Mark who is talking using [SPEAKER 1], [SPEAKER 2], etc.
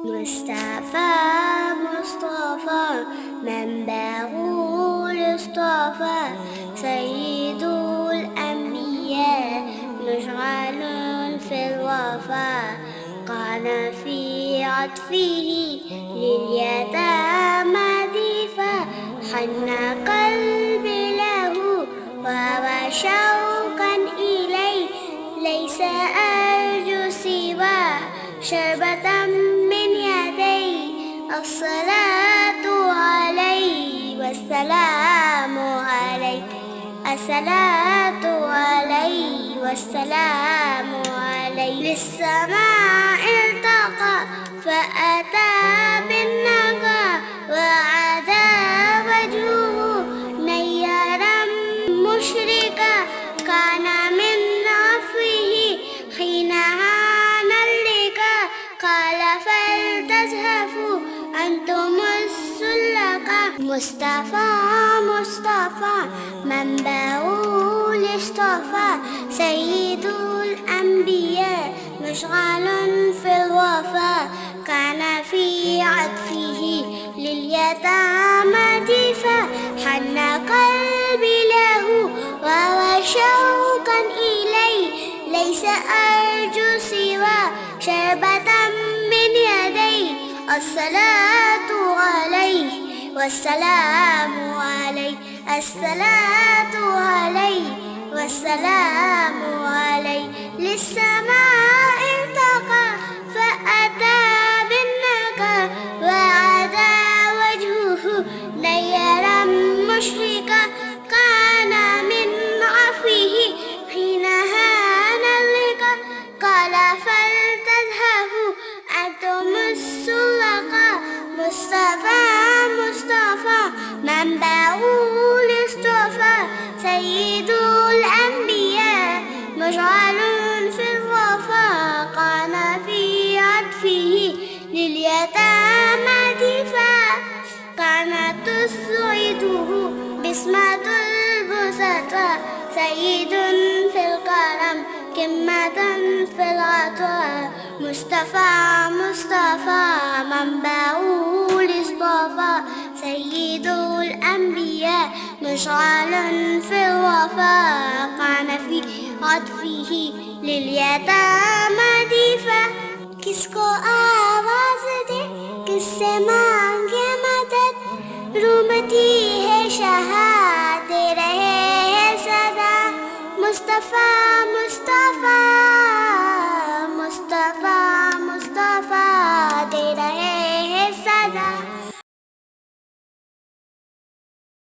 [SPEAKER 1] مصطفى مصطفى منبع الاصطفى سيد الأنبياء مشعل في الوفا كان في عطفه لليتامى ضيفا حن قلبي له وهوى شوقا إليه ليس أرجو سوى شربة من يدي الصلاة عليه والسلام عليه الصلاة عليه والسلام عليه للسماء ارتقى فأتى بالنقى وعدا وجهه نيرا مشرقا كان من عفوه حين هان اللقا قال فلتزهفوا أنتم السلقا مصطفى مصطفى منبع الاصطفى سيد الأنبياء مشغل في الوفا كان في عطفه لليتامى ضيفا حن قلبي له وهوى شوقا إليه ليس أرجو سوى شربة من يدي الصلاة عليه والسلام عليه الصلاة عليه والسلام عليه للسماء ارتقى فأتى بالنقى وعدا وجهه نيرا مشرقا كان من عفوه حين هان اللقا قال فلتذهبوا أنتم السلقا مصطفى مصطفى منبع الاصطفى سيد الأنبياء مشعل في الوفا كان في عطفه لليتامى ضيفا كانت تسعده بسمة البسطاء سيد في الكرم كمة في العطاء مصطفى مصطفى منبع الاصطفى سيد الأنبياء مشعل في الوفا كان في عطفه لليتامى ضيفا किसको आवाज दे किससे मांगे मदद रूमती है शहादे रहे है सदा मुस्तफा मुस्तफा